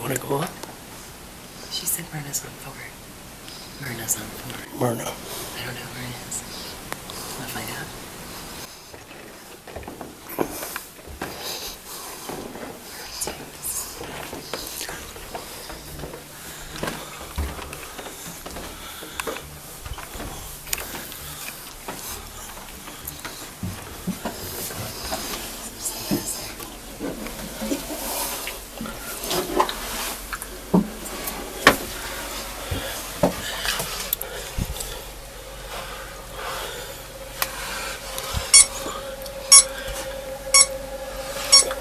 you want to go up? She said Myrna's on 4. Myrna's on 4. Myrna. I don't know where it is. Want to find out?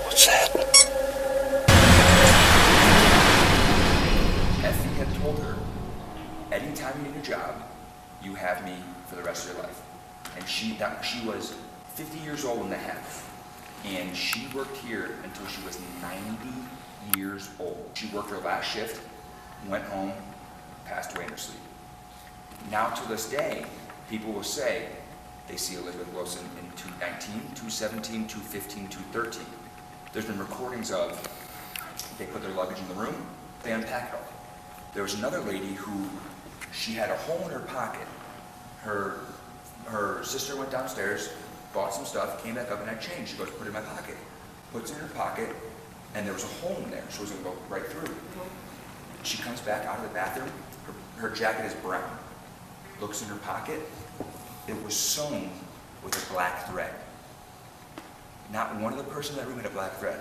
What's that? Effie had told her, anytime you need a job, you have me for the rest of your life. And she was 50 years old and a half. And she worked here until she was 90 years old. She worked her last shift, went home, passed away in her sleep. Now to this day, people will say they see Elizabeth Wilson in 219, 217, 215, 213. There's been recordings of they put their luggage in the room, they unpack it all. There was another lady who, she had a hole in her pocket. Her sister went downstairs, bought some stuff, came back up and had change. She goes, put it in my pocket. Puts it in her pocket, and there was a hole in there. She was gonna go right through. She comes back out of the bathroom, her jacket is brown. Looks in her pocket, it was sewn with a black thread. Not one of the persons in that room had a black thread,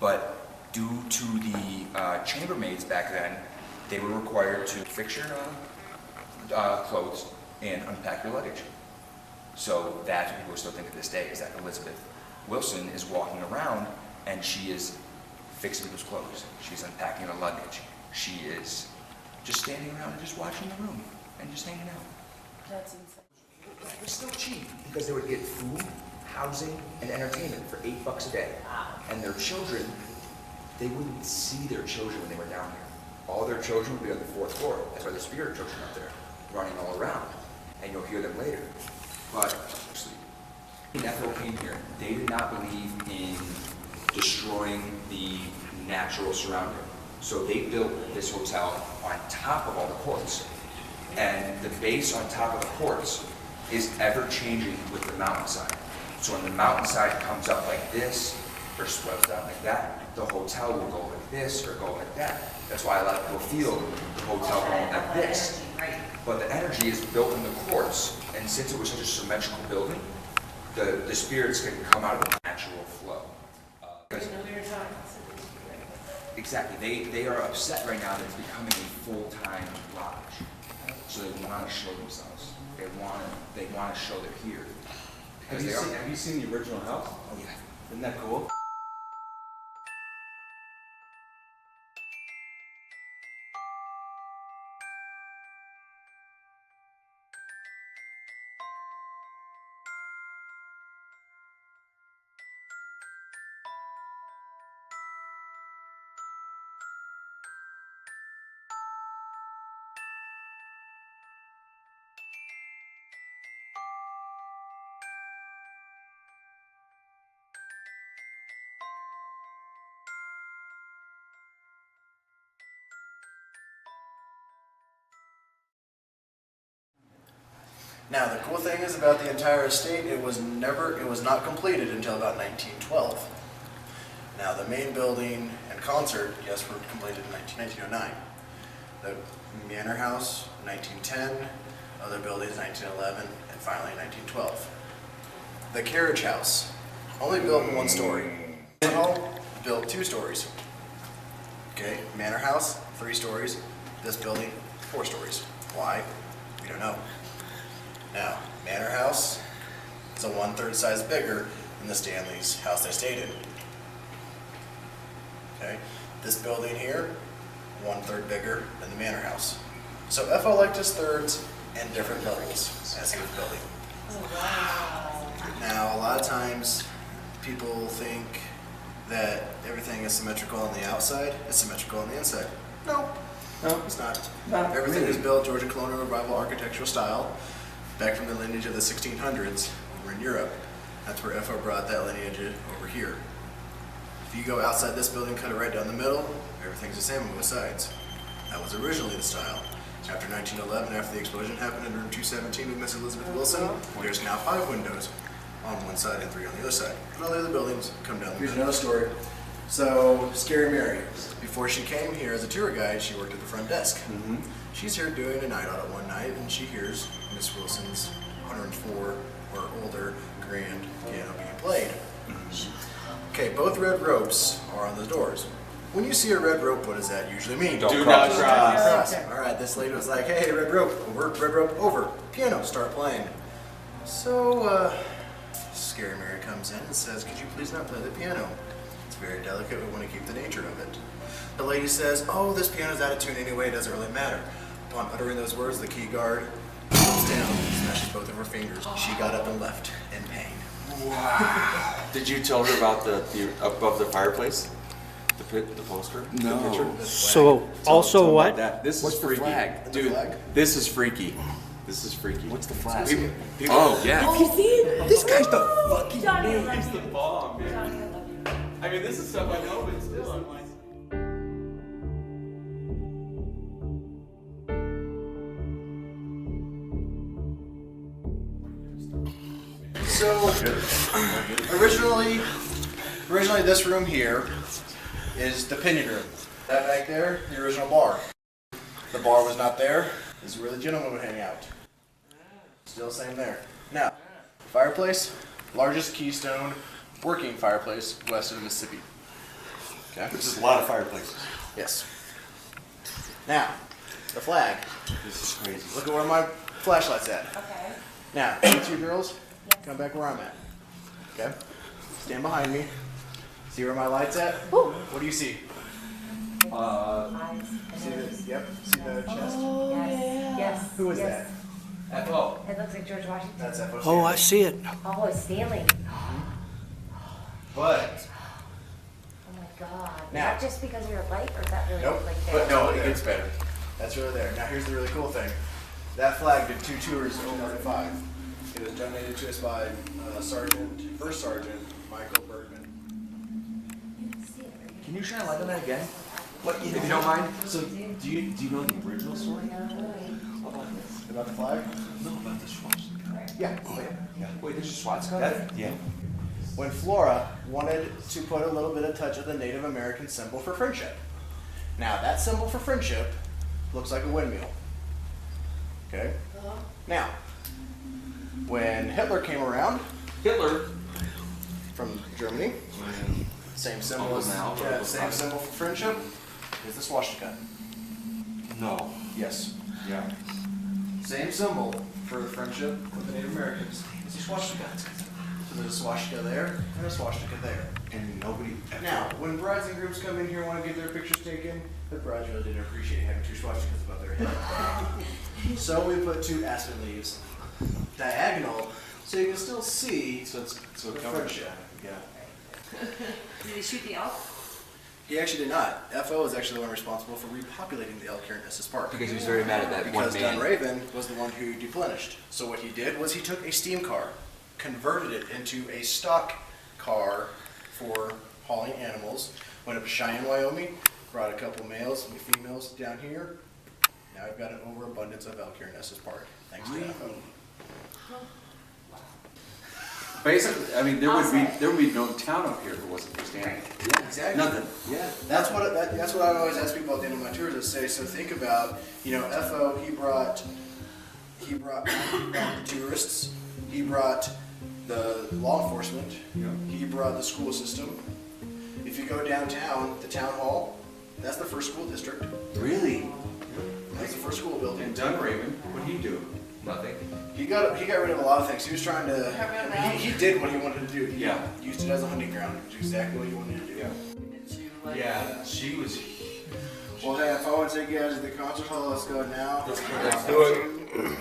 but due to the chambermaids back then, they were required to fix your clothes and unpack your luggage. So that's what people still think to this day, is that Elizabeth Wilson is walking around and she is fixing people's clothes. She's unpacking her luggage. She is just standing around and just watching the room and just hanging out. That's insane. It was still cheap because they would get food, housing, and entertainment for $8 a day. And their children, they wouldn't see their children when they were down here. All their children would be on the 4th floor. That's why the spirit children are up there, running all around. And you'll hear them later. But when Ethel came here, they did not believe in destroying the natural surrounding. So they built this hotel on top of all the courts. And the base on top of the courts is ever changing with the mountainside. So when the mountainside comes up like this, or swells down like that, the hotel will go like this or go like that. That's why a lot of people feel the hotel going like this. But the energy is built in the courts, and since it was such a symmetrical building, the spirits can come out of the natural flow. Exactly. They are upset right now that it's becoming a full-time lodge. So they want to show themselves. They want to show they're here. Have you seen the original house? Oh yeah. Isn't that cool? Now, the cool thing is about the entire estate, it was not completed until about 1912. Now, the main building and concert, yes, were completed in 1909. The manor house, 1910, other buildings, 1911, and finally 1912. The carriage house, only built in 1 story. Hall, built 2 stories. Okay, manor house, 3 stories. This building, 4 stories. Why? We don't know. Now, manor house is a 1/3 size bigger than the Stanley's house they stayed in. Okay, this building here, 1/3 bigger than the manor house. So FO liked his thirds and different levels as he was building. Oh, wow. Now, a lot of times people think that everything is symmetrical on the outside, it's symmetrical on the inside. No, it's not. Everything is built Georgian colonial revival architectural style, back from the lineage of the 1600s over in Europe. That's where FO brought that lineage over here. If If you go outside this building, cut it right down the middle, everything's the same on both sides. That was originally the style. After 1911, after the explosion happened in room 217 with Miss Elizabeth Wilson, there's now 5 windows on one side and 3 on the other side. And all the other buildings come down the middle. Here's another story. So, Scary Mary, before she came here as a tour guide, she worked at the front desk. She's here doing a night audit one night, and she hears Miss Wilson's 104 or older grand piano being played. Okay, both red ropes are on the doors. When you see a red rope, what does that usually mean? Do not cross. All right, this lady was like, hey, red rope, over, red rope, over, piano, start playing. So, Scary Mary comes in and says, could you please not play the piano? It's very delicate, we want to keep the nature of it. The lady says, oh, this piano's out of tune anyway, it doesn't really matter. Upon uttering those words, the key guard comes down, smashes both of her fingers. She got up and left in pain. Wow. Did you tell her about the above the fireplace? The poster? No. The picture? So, also Tell what? about that. This What's is the freaky. flag? Dude, flag? this is freaky. This is freaky. What's the flag? Oh, yeah. This guy's the fucking Johnny, I man. love you. bomb, man. Johnny, I love you. I mean, this is stuff I know, but still, I'm like... So, originally this room here is the pinion room. That back there, the original bar. The bar was not there. This is where the gentleman would hang out. Still same there. Now, fireplace, largest Keystone working fireplace west of the Mississippi. Okay. Which is a lot of fireplaces. Yes. Now, the flag. This is crazy. Look at where my flashlight's at. Okay. Now, you two girls, come back where I'm at. Okay? Stand behind me. See where my light's at? Ooh. What do you see? Eyes. See the, yep, see the chest? Yes. Yes. Who is yes. that? F.O. It looks like George Washington. That's F.O. Oh, I see it. Oh, it's Stanley. But, Oh my God. Now- Is that just because of your light, or is that really nope, like but there? no, it gets better. That's really there. Now here's the really cool thing. That flag did 2 tours in 2005. It was donated to us by First Sergeant Michael Bergman. Can you shine a light on that again? What, if you don't mind? So, do you know the original story? About the flag? No, about the swastika. Yeah. Wait, there's a swastika? Yeah. When Flora wanted to put a little bit of touch of the Native American symbol for friendship. Now, that symbol for friendship looks like a windmill. Okay? Now, when Hitler came around Hitler. from Germany, same symbol Oh, as now, yeah, same symbol for friendship is the swastika. No. Yes. Yeah. Same symbol for friendship with the Native Americans is the swastika. So there's a swastika there and a swastika there. And nobody. Now, when brides and grooms come in here and want to get their pictures taken, the brides really didn't appreciate having 2 swastikas above their head. So we put 2 aspen leaves diagonal so you can still see So the covers. friendship. Yeah. Did he shoot the elk? He actually did not. F.O. is actually the one responsible for repopulating the elk here in Estes Park. Because he was very mad at that one Because man. Dunraven was the one who deplenished. So what he did was he took a steam car, converted it into a stock car for hauling animals, went up to Cheyenne, Wyoming, brought a couple males and females down here. Now I've got an overabundance of elk here in Estes Park, thanks to F.O. Basically, I mean, there would be no town up here if it wasn't for Stanley. Yeah, exactly. Nothing. Yeah, that's what I always ask people at the end of my tours. Is say, so think about, F.O. He brought the tourists. He brought the law enforcement. He brought the school system. If you go downtown, the town hall, that's the first school district. Really? That's the first school building. And Dunraven, what'd he do? Nothing. He got rid of a lot of things. He was trying to. He did what he wanted to do. He Yeah. used it as a hunting ground, which is exactly what he wanted to do. Yeah. Yeah, she was. Well, hey, if I want to take you guys to the concert hall, let's go now. Let's do it.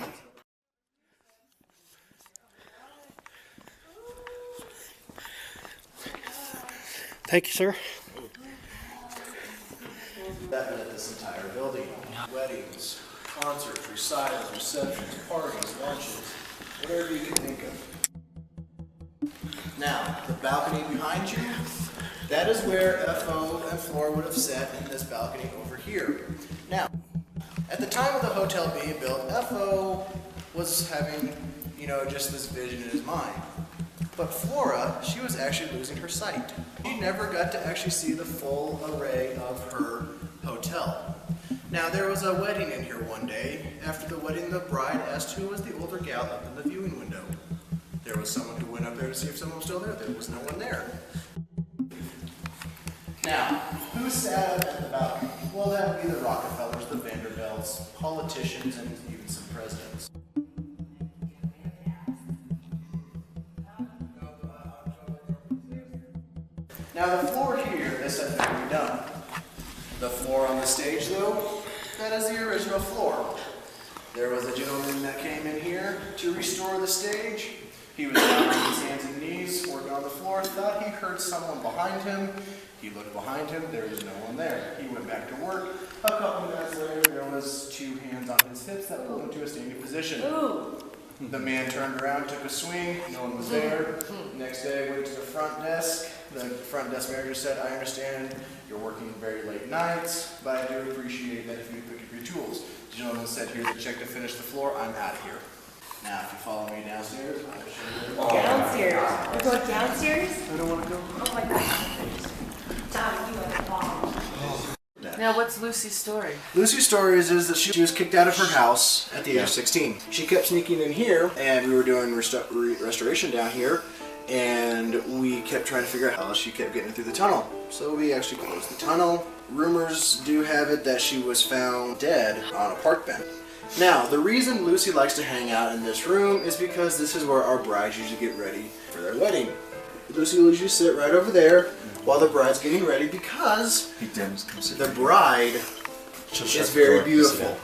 Thank you, sir. That meant this entire building. Weddings, concerts, recitals, receptions, parties, lunches, whatever you can think of. Now, the balcony behind you, That is where FO and Flora would have sat in this balcony over here. Now, at the time of the hotel being built, FO was having, just this vision in his mind. But Flora, she was actually losing her sight. She never got to actually see the full array of her hotel. Now, there was a wedding in here one day. After the wedding, the bride asked who was the older gal up in the viewing window. There was someone who went up there to see if someone was still there. There was no one there. Now, who sat up at the balcony? Well, that would be the Rockefellers, the Vanderbilts, politicians, and even some presidents. Now, the floor here, this had been redone. The floor on the stage, though, that is the original floor. There was a gentleman that came in here to restore the stage. He was down on his hands and knees, working on the floor, thought he heard someone behind him. He looked behind him, there was no one there. He went back to work. A couple minutes later, there was 2 hands on his hips that pulled him to a standing position. Ooh. The man turned around, took a swing, no one was there. Next day, went to the front desk. The front desk manager said, I understand you're working very late nights, but I do appreciate that if you pick up your tools. The gentleman said, here's the check to finish the floor, I'm out of here. Now, if you follow me downstairs, I'll show you. Downstairs. We're going downstairs? I don't want to go. Oh my God. Tommy, you are the bomb. Now, what's Lucy's story? Lucy's story is that she was kicked out of her house at the age of 16. She kept sneaking in here, and we were doing restoration down here, and we kept trying to figure out how she kept getting through the tunnel. So we actually closed the tunnel. Rumors do have it that she was found dead on a park bench. Now, the reason Lucy likes to hang out in this room is because this is where our brides usually get ready for their wedding. Lucy will usually sit right over there while the bride's getting ready because the bride is very beautiful.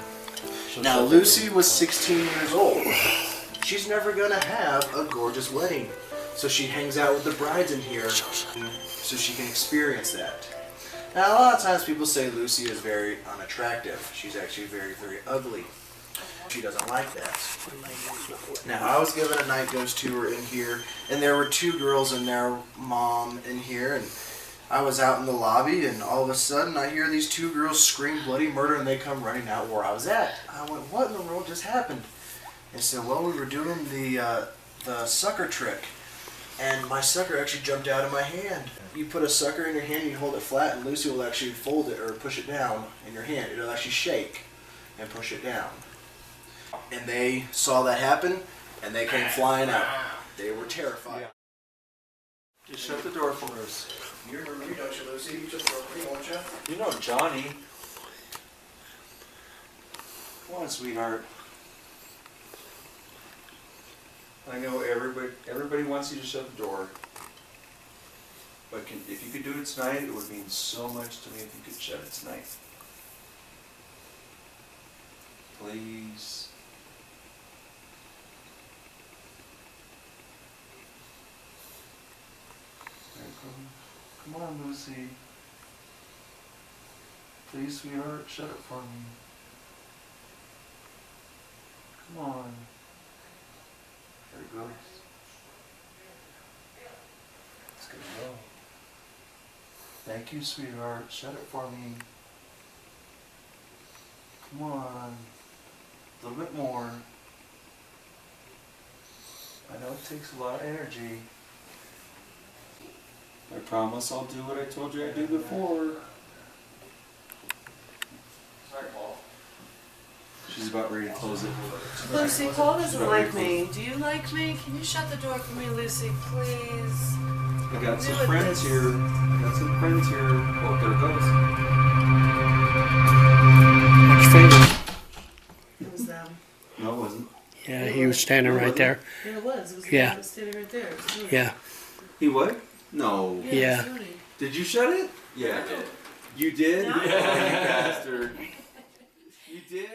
Now, Lucy was 16 years old. She's never going to have a gorgeous wedding. So she hangs out with the brides in here so she can experience that. Now, a lot of times people say Lucy is very unattractive. She's actually very, very ugly. She doesn't like that. Now, I was given a night ghost tour in here, and there were 2 girls and their mom in here, and I was out in the lobby, and all of a sudden I hear these 2 girls scream bloody murder, and they come running out where I was at. I went, what in the world just happened? They said, well, we were doing the sucker trick, and my sucker actually jumped out of my hand. You put a sucker in your hand, you hold it flat, and Lucy will actually fold it or push it down in your hand. It'll actually shake and push it down. And they saw that happen, and they came flying out. They were terrified. Just shut the door for us. You remember me, don't you, Lucy? You just broke me, won't you? You know Johnny. Come on, sweetheart. I know everybody wants you to shut the door. But if you could do it tonight, it would mean so much to me if you could shut it tonight. Please. Come on, Lucy. Please, sweetheart, shut it for me. Come on. There it goes. It's gonna go. Thank you, sweetheart. Shut it for me. Come on. A little bit more. I know it takes a lot of energy. I promise I'll do what I told you I'd do before. Sorry, Paul. She's about ready to close it. Lucy, Paul doesn't like me. Do you like me? Can you shut the door for me, Lucy, please? I got some friends here. Oh, there it goes. What's your favorite? It was them. No, it wasn't. Yeah, he was standing right there. Yeah, it was. It was the Yeah. guy that was standing right there. It was Juli. Yeah. He what? No. Yeah. it was Juli. Did you shut it? Yeah, I did. You did? No. Oh, you bastard. You did?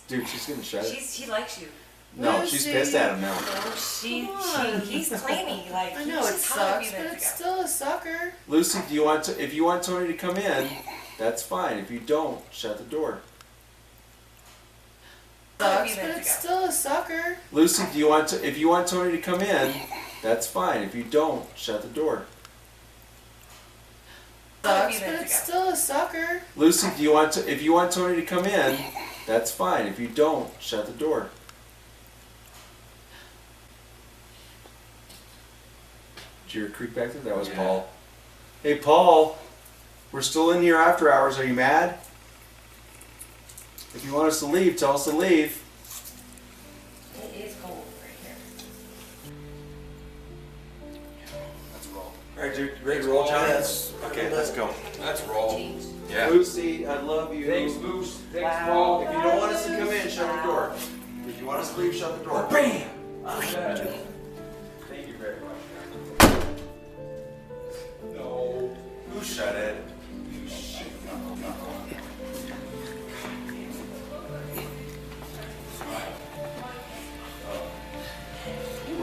Dude, she's gonna shut it. She likes you. No, she's Lucy. pissed at him now. No, he's claiming like I he know was it just telling sucks, me but that it's ago. still a sucker. Lucy, if you want Tony to come in, that's fine. If you don't, shut the door. Sucks, but it's still a sucker. Lucy, if you want Tony to come in, that's fine. If you don't, shut the door. still a sucker. Lucy, do you want to? If you want Tony to come in, that's fine. If you don't, shut the door. Did you hear a creak back there? That was Paul. Hey, Paul. We're still in here after hours. Are you mad? If you want us to leave, tell us to leave. It is cold right here. Let's roll. All right, dude. You ready to roll, John? Yes. Okay, let's go. Let's roll. Yeah. Lucy, I love you. Thanks, Moose. Thanks, Paul. If you don't want us to come in, shut the door. If you want us to leave, shut the door. Bam! Thank you very much. No. Who shut it? You shit.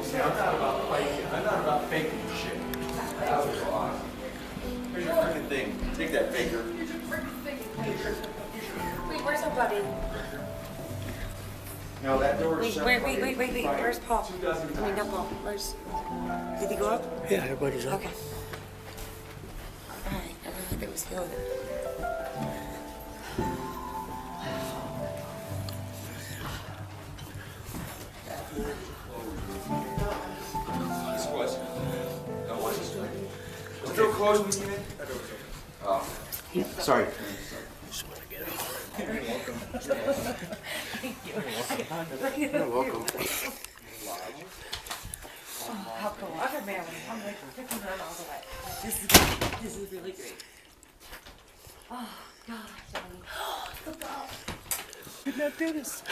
See, I'm not about faking. I'm not about faking shit. That was awesome. Here's your freaking thing. Take that, faker. Wait, where's our buddy? No, that door is Wait, shut. wait. Where's Paul? 2,000 I mean, not Paul. Did he go up? Yeah, everybody's up. Okay. Alright, I thought it was healing. This was. That was his door. Was the door closed when you came in? Oh. Sorry. You're welcome. How cool. Okay, Marilyn. I'm like picking her all the way. This is good. This is really great. Oh, God. Look up. Did not do this.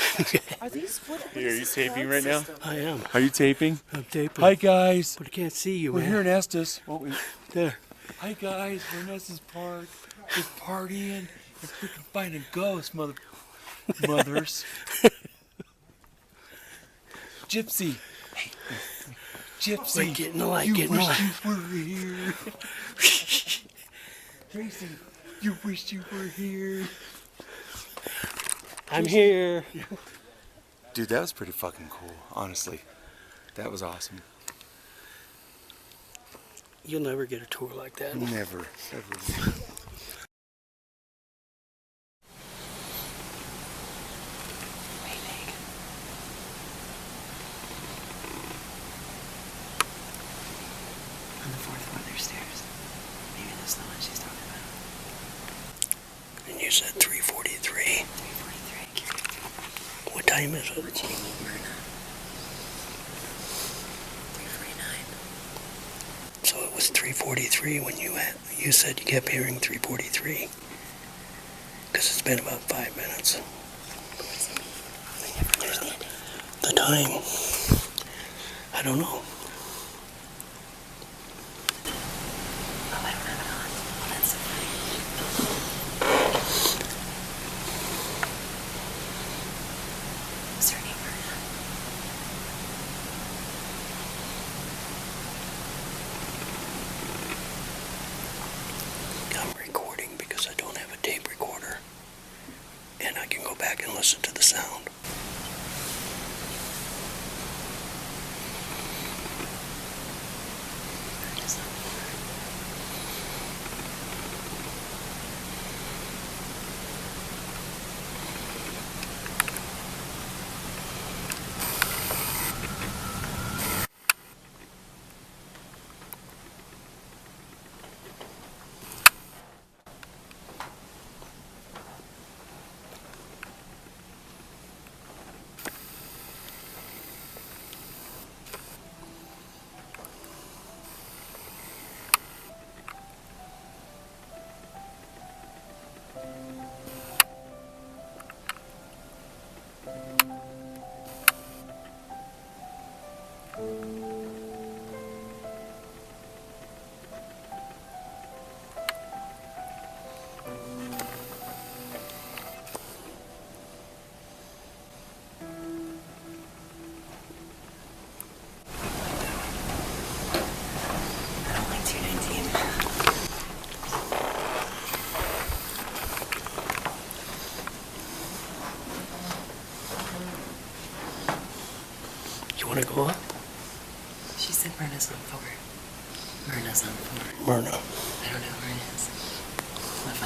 Are these what? Hey, are you taping right now? I am. Are you taping? I'm taping. Hi guys. But I can't see you, We're man. here in Estes. Won't we? There. Hi guys. We're in Estes Park. We're partying and freaking finding ghosts, mothers. Gypsy. Hey, Gypsy. Wait, get in the light, You get in the wish light. you were here. Tracy, you wish you were here. I'm here. Dude, that was pretty fucking cool, honestly. That was awesome. You'll never get a tour like that. Never, ever. On the fourth floor, there's stairs. Maybe that's the one she's talking about. And you said 3:43. 3:43. What time is it? We're checking Myrna. 3:49. So it was 3:43 when you said you kept hearing 3:43. Because it's been about 5 minutes. I never understand it. The time. I don't know. Oh, I don't have it on. Oh, that's so funny. What's her name, Myrna? I'm recording because I don't have a tape recorder. And I can go back and listen to the sound. Myrna's on the floor. I don't like 219. You want to go up? She said Myrna's on 4. Myrna's on 4. Myrna. I don't know where it is. Left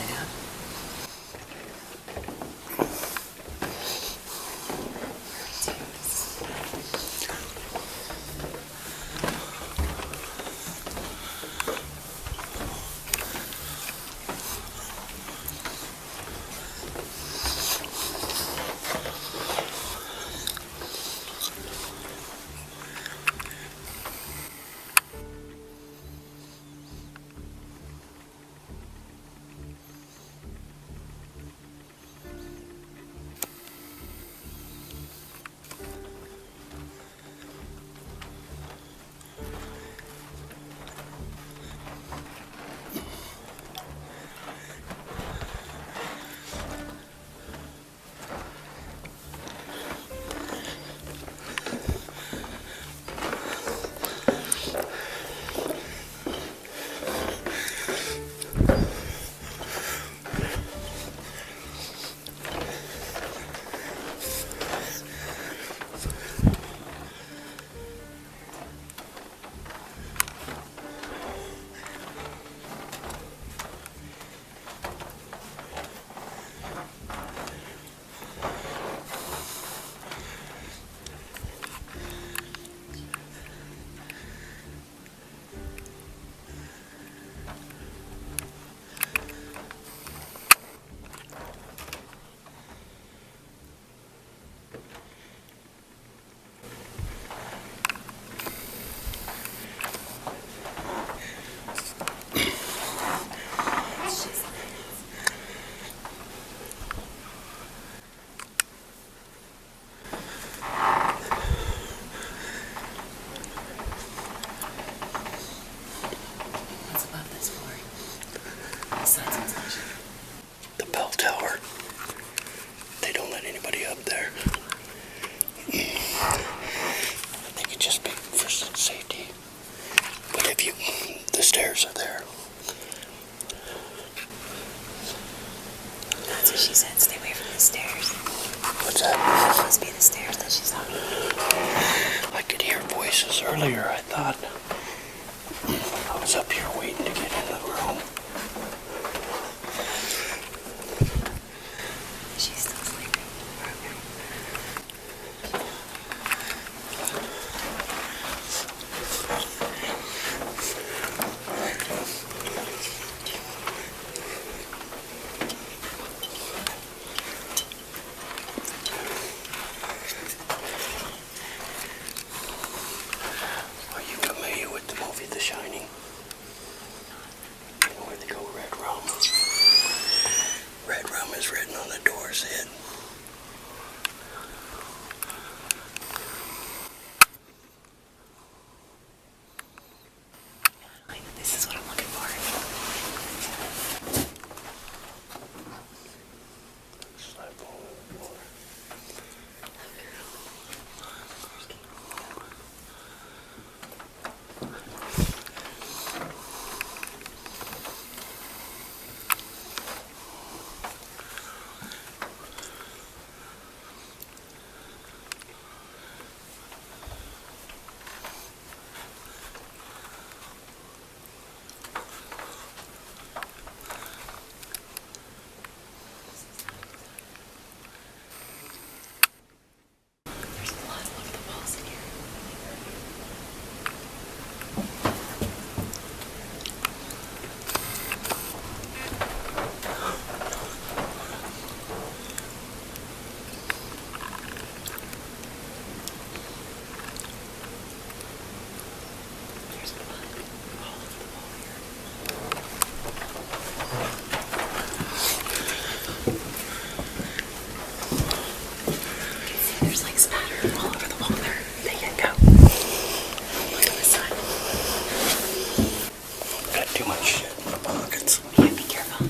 shit in my pockets. Yeah, be careful.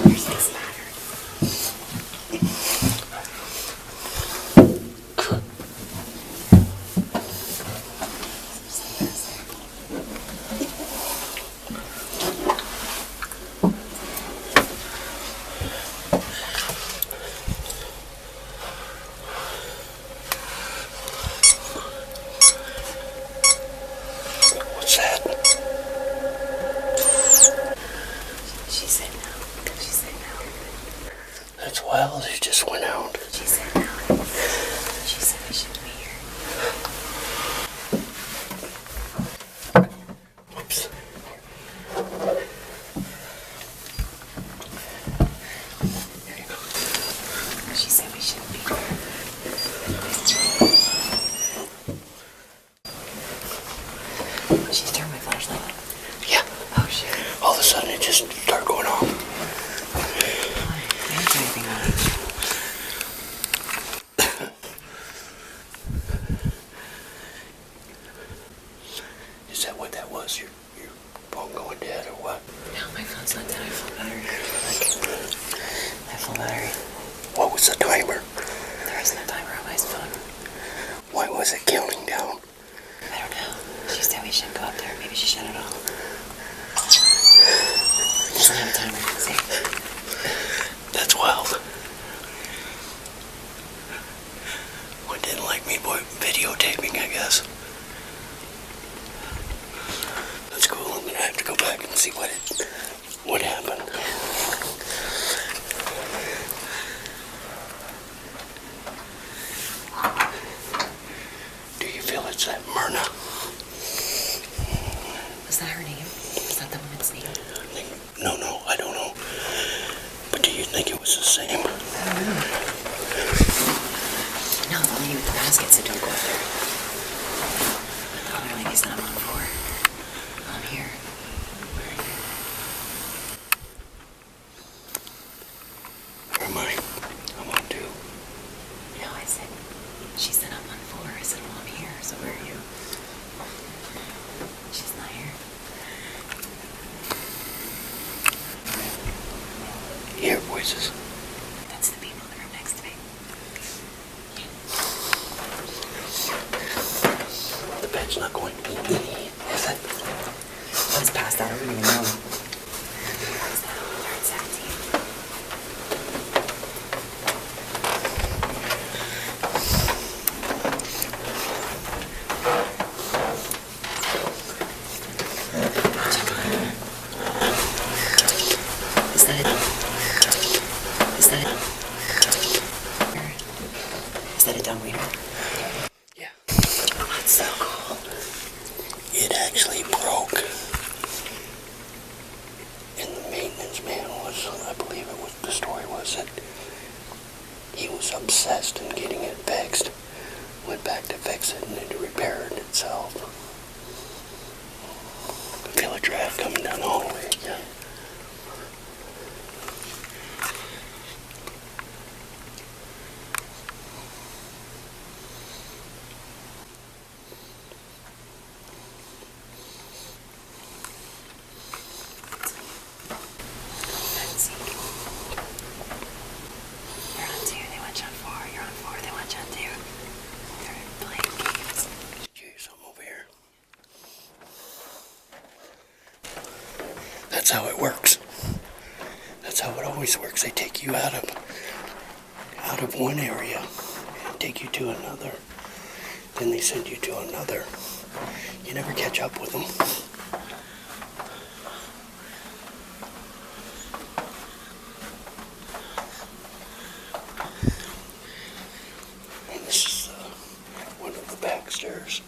Your six matter. What's that? She said no. She said no. That's wild. It just went out. She said no. She said we shouldn't be here. Whoops. There you go. She said we shouldn't be here. She's turned my flashlight on. Yeah. Oh shit. All of a sudden, it just started going off. I didn't do anything on it. Is that what that was? Your phone going dead or what? No, my phone's not dead. I have full battery. I have full battery. What was the timer? There is no timer on my phone. Why was it counting down? I don't know. She said we shouldn't go up there. Maybe she shut it off. It doesn't have a timer. See? That's wild. Well, it didn't like me videotaping, I guess. That's cool. I'm gonna have to go back and see what happened. Do you feel it's that Myrna? Was that her name? Was that the woman's name? No, I don't know. But do you think it was the same? I don't know. No, the lady with the basket said don't go up there. The other lady said I'm on 4. I'm here. Where am I? I'm on 2. No, I said, she said I'm on 4. I said, well, I'm here. So where are you? She's not here. You hear voices. That's the people in the room next to me. The bed's not going to be easy, is it? I was passed out. I wouldn't even know. What is that? They're at 17. Is that it? Is that a dumbwaiter? Yeah. Oh, that's so cool. It actually broke. And the maintenance man was, I believe it was, the story was that he was obsessed in getting it fixed. Went back to fix it and it repaired itself. I feel a draft coming down the hallway again. Let's see. You're on 2. They want you on 4. You're on 4. They want you on 2. They're playing games. Did you hear something over here? That's how it works. That's how it always works. They take you out of one area and take you to another. Then they send you to another. You never catch up with them. And this is one of the back stairs.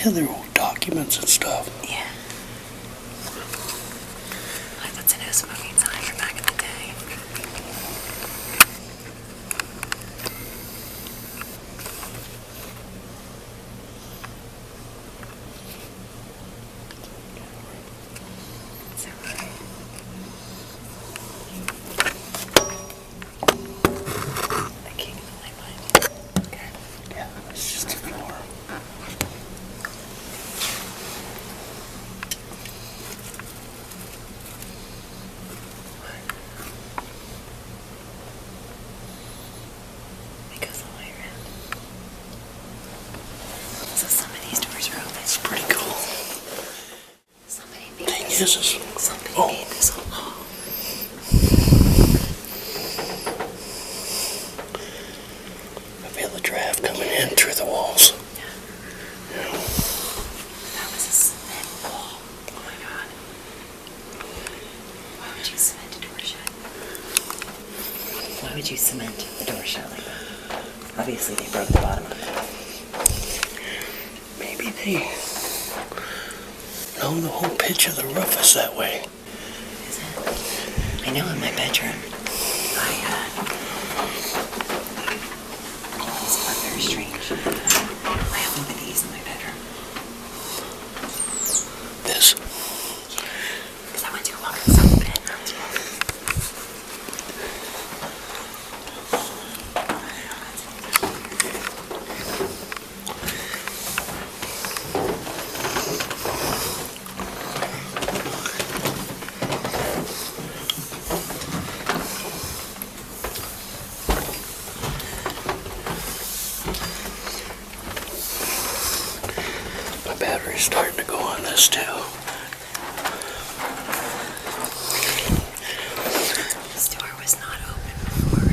Yeah, they're old documents and stuff. Yeah. Like that's an smoking sign from back in the day. Is that right? I can't get the light behind you. Okay. Yeah, it's just a floor. Because the light around. So some of these doors are open. It's pretty cool. Somebody made Thing this. is, Somebody oh. made this whole hall. I feel the draft coming in through the walls. That was a cement wall. Oh my god. Why would you cement a door shut? Why would you cement the door shut like that? Obviously they broke the bottom of it. Maybe they know the whole pitch of the roof is that way. Is it? I know in my bedroom, these are very strange. I have one of these in my bedroom. This. Because I went to walk in some bedrooms. My battery's starting to go on this too. This door was not open before.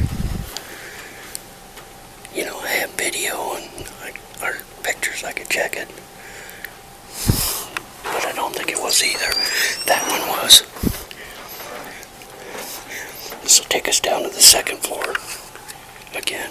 You know, I have video and or pictures, I could check it. But I don't think it was either. That one was. This will take us down to the second floor again.